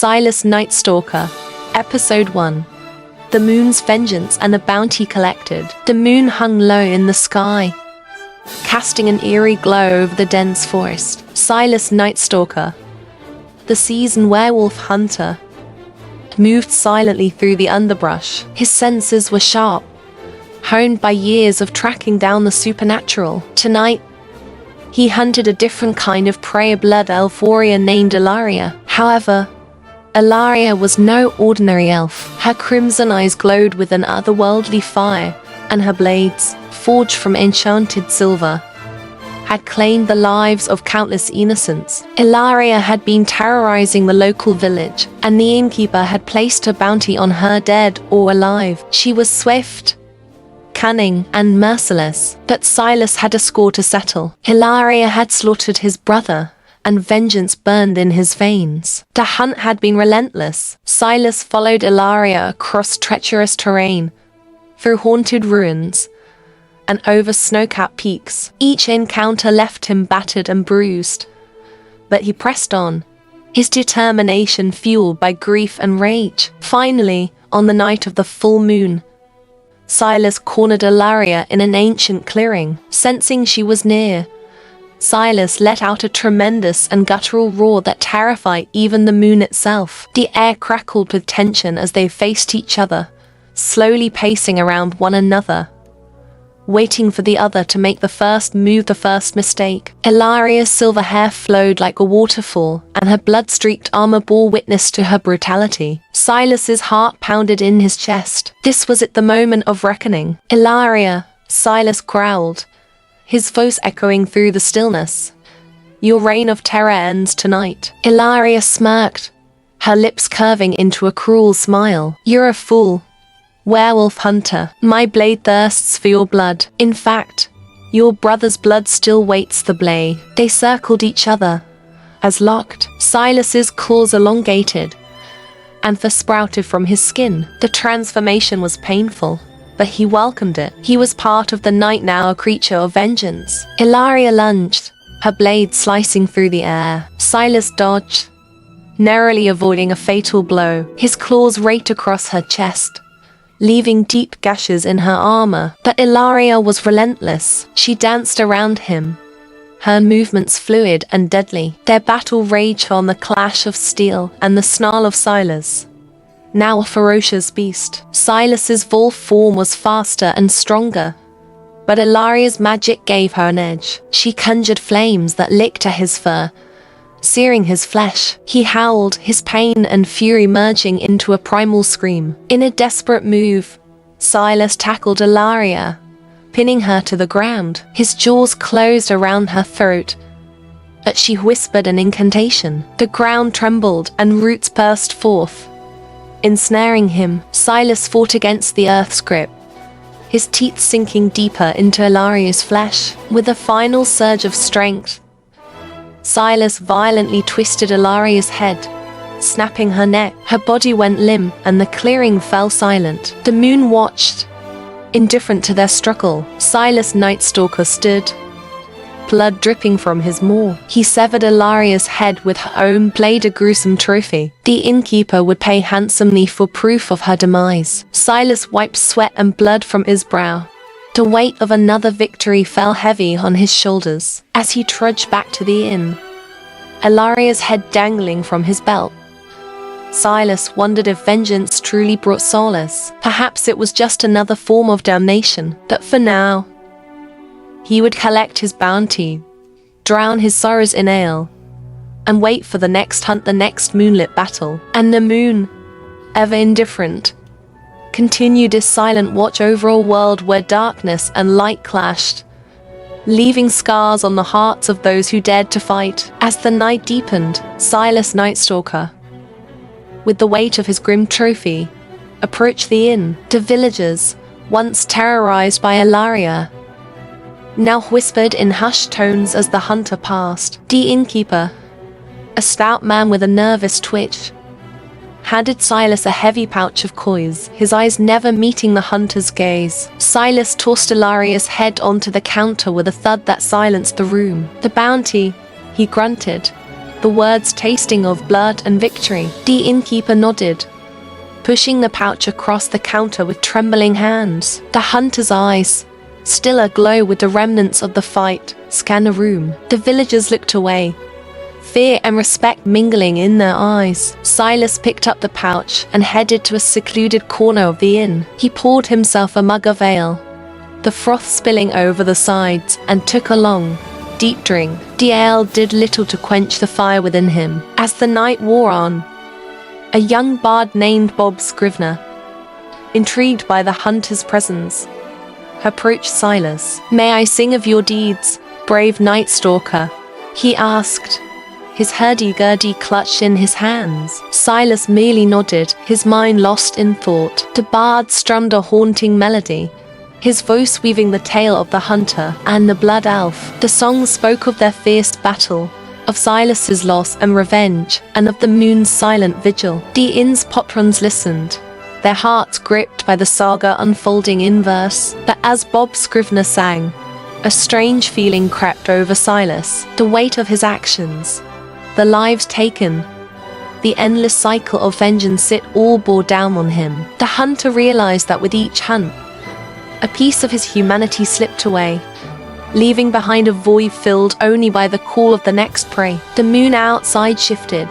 Silas Night Stalker, Episode 1. The moon's vengeance and the bounty collected. The moon hung low in the sky, casting an eerie glow over the dense forest. Silas Night Stalker, the seasoned werewolf hunter, moved silently through the underbrush. His senses were sharp, honed by years of tracking down the supernatural. Tonight, he hunted a different kind of prey, a blood elf warrior named Ilaria. However, Ilaria was no ordinary elf. Her crimson eyes glowed with an otherworldly fire, and her blades, forged from enchanted silver, had claimed the lives of countless innocents. Ilaria had been terrorizing the local village, and the innkeeper had placed a bounty on her, dead or alive. She was swift, cunning, and merciless, but Silas had a score to settle. Ilaria had slaughtered his brother, and vengeance burned in his veins. The hunt had been relentless. Silas followed Ilaria across treacherous terrain, through haunted ruins, and over snow-capped peaks. Each encounter left him battered and bruised, but he pressed on, his determination fueled by grief and rage. Finally, on the night of the full moon, Silas cornered Ilaria in an ancient clearing. Sensing she was near, Silas let out a tremendous and guttural roar that terrified even the moon itself. The air crackled with tension as they faced each other, slowly pacing around one another, waiting for the other to make the first move, the first mistake. Ilaria's silver hair flowed like a waterfall, and her blood-streaked armor bore witness to her brutality. Silas's heart pounded in his chest. This was it, the moment of reckoning. Ilaria, Silas growled, his voice echoing through the stillness. Your reign of terror ends tonight. Ilaria smirked, her lips curving into a cruel smile. You're a fool, werewolf hunter. My blade thirsts for your blood. In fact, your brother's blood still waits the blade. They circled each other, as locked. Silas's claws elongated, and fur sprouted from his skin. The transformation was painful, but he welcomed it. He was part of the night now, a creature of vengeance. Ilaria lunged, her blade slicing through the air. Silas dodged, narrowly avoiding a fatal blow. His claws raked across her chest, leaving deep gashes in her armor. But Ilaria was relentless. She danced around him, her movements fluid and deadly. Their battle raged on the clash of steel and the snarl of Silas, now a ferocious beast. Silas's wolf form was faster and stronger, but Ilaria's magic gave her an edge. She conjured flames that licked at his fur, searing his flesh. He howled, his pain and fury merging into a primal scream. In a desperate move, Silas tackled Ilaria, pinning her to the ground. His jaws closed around her throat, but she whispered an incantation. The ground trembled and roots burst forth, ensnaring him. Silas fought against the earth's grip, his teeth sinking deeper into Ilaria's flesh. With a final surge of strength, Silas violently twisted Ilaria's head, snapping her neck. Her body went limp, and the clearing fell silent. The moon watched, indifferent to their struggle. Silas Night Stalker stood, blood dripping from his maw. He severed Ilaria's head with her own blade, a gruesome trophy. The innkeeper would pay handsomely for proof of her demise. Silas wiped sweat and blood from his brow. The weight of another victory fell heavy on his shoulders. As he trudged back to the inn, Ilaria's head dangling from his belt, Silas wondered if vengeance truly brought solace. Perhaps it was just another form of damnation. But for now, he would collect his bounty, drown his sorrows in ale, and wait for the next hunt, the next moonlit battle. And the moon, ever indifferent, continued his silent watch over a world where darkness and light clashed, leaving scars on the hearts of those who dared to fight. As the night deepened, Silas Night Stalker, with the weight of his grim trophy, approached the inn. The villagers, once terrorized by Ilaria, now whispered in hushed tones as the hunter passed. The innkeeper, a stout man with a nervous twitch, handed Silas a heavy pouch of coins, his eyes never meeting the hunter's gaze. Silas tossed Ilaria's head onto the counter with a thud that silenced the room. The bounty, he grunted, the words tasting of blood and victory. The innkeeper nodded, pushing the pouch across the counter with trembling hands. The hunter's eyes, still aglow with the remnants of the fight, scanned the room. The villagers looked away, fear and respect mingling in their eyes. Silas picked up the pouch and headed to a secluded corner of the inn. He poured himself a mug of ale, the froth spilling over the sides, and took a long, deep drink. The ale did little to quench the fire within him. As the night wore on, a young bard named Bob Scrivener, intrigued by the hunter's presence, approached Silas. "May I sing of your deeds, brave Night Stalker?" he asked, his hurdy-gurdy clutched in his hands. Silas merely nodded, his mind lost in thought. The bard strummed a haunting melody, his voice weaving the tale of the hunter and the blood elf. The song spoke of their fierce battle, of Silas's loss and revenge, and of the moon's silent vigil. The inn's patrons listened, their hearts gripped by the saga unfolding in verse. But as Bob Scrivener sang, a strange feeling crept over Silas. The weight of his actions, the lives taken, the endless cycle of vengeance, it all bore down on him. The hunter realized that with each hunt, a piece of his humanity slipped away, leaving behind a void filled only by the call of the next prey. The moon outside shifted,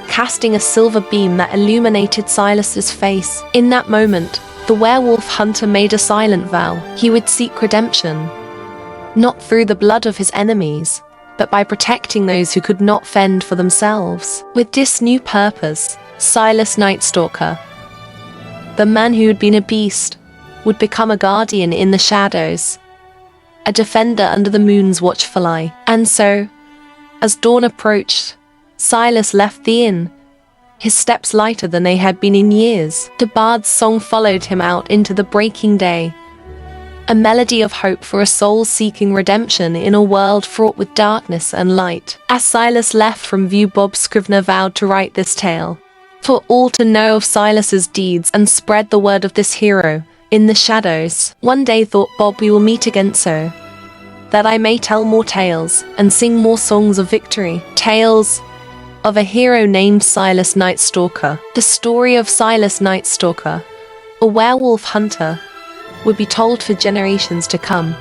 casting a silver beam that illuminated Silas's face. In that moment, the werewolf hunter made a silent vow. He would seek redemption, not through the blood of his enemies, but by protecting those who could not fend for themselves. With this new purpose, Silas Nightstalker, the man who had been a beast, would become a guardian in the shadows, a defender under the moon's watchful eye. And so, as dawn approached, Silas left the inn, his steps lighter than they had been in years. The bard's song followed him out into the breaking day, a melody of hope for a soul seeking redemption in a world fraught with darkness and light. As Silas left from view, Bob Scrivener vowed to write this tale, for all to know of Silas's deeds and spread the word of this hero in the shadows. One day, thought Bob, we will meet again so that I may tell more tales and sing more songs of victory. Tales of a hero named Silas Nightstalker. The story of Silas Nightstalker, a werewolf hunter, would be told for generations to come,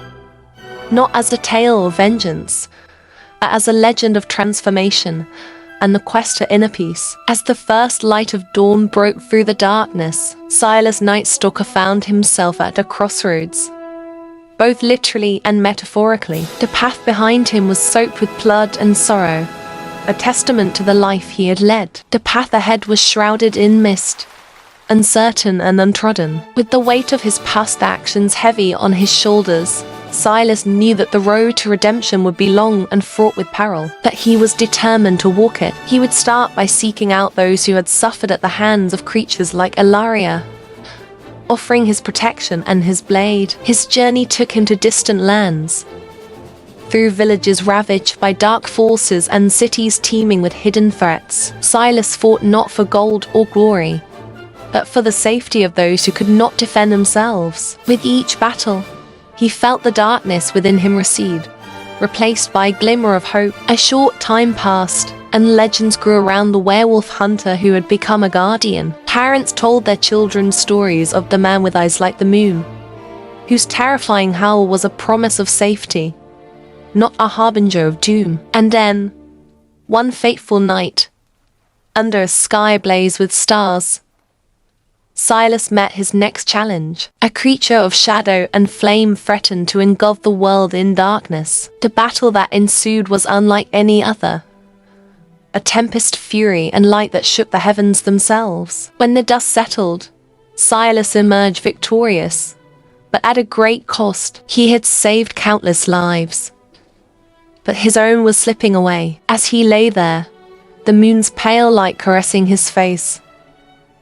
not as a tale of vengeance, but as a legend of transformation and the quest for inner peace. As the first light of dawn broke through the darkness, Silas Nightstalker found himself at a crossroads, both literally and metaphorically. The path behind him was soaked with blood and sorrow, a testament to the life he had led. The path ahead was shrouded in mist, uncertain and untrodden. With the weight of his past actions heavy on his shoulders, Silas knew that the road to redemption would be long and fraught with peril, but he was determined to walk it. He would start by seeking out those who had suffered at the hands of creatures like Ilaria, offering his protection and his blade. His journey took him to distant lands, through villages ravaged by dark forces and cities teeming with hidden threats. Silas fought not for gold or glory, but for the safety of those who could not defend themselves. With each battle, he felt the darkness within him recede, replaced by a glimmer of hope. A short time passed, and legends grew around the werewolf hunter who had become a guardian. Parents told their children stories of the man with eyes like the moon, whose terrifying howl was a promise of safety, not a harbinger of doom. And then, one fateful night, under a sky ablaze with stars, Silas met his next challenge. A creature of shadow and flame threatened to engulf the world in darkness. The battle that ensued was unlike any other, a tempest, fury, and light that shook the heavens themselves. When the dust settled, Silas emerged victorious, but at a great cost. He had saved countless lives, but his own was slipping away. As he lay there, the moon's pale light caressing his face,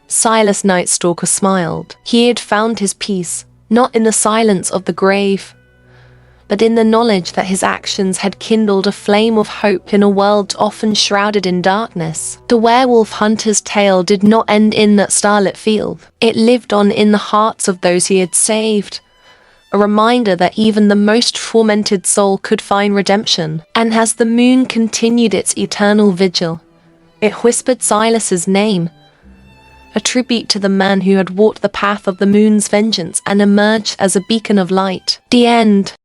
Silas Nightstalker smiled. He had found his peace, not in the silence of the grave, but in the knowledge that his actions had kindled a flame of hope in a world often shrouded in darkness. The werewolf hunter's tale did not end in that starlit field. It lived on in the hearts of those he had saved, a reminder that even the most tormented soul could find redemption. And as the moon continued its eternal vigil, it whispered Silas's name, a tribute to the man who had walked the path of the moon's vengeance and emerged as a beacon of light. The end.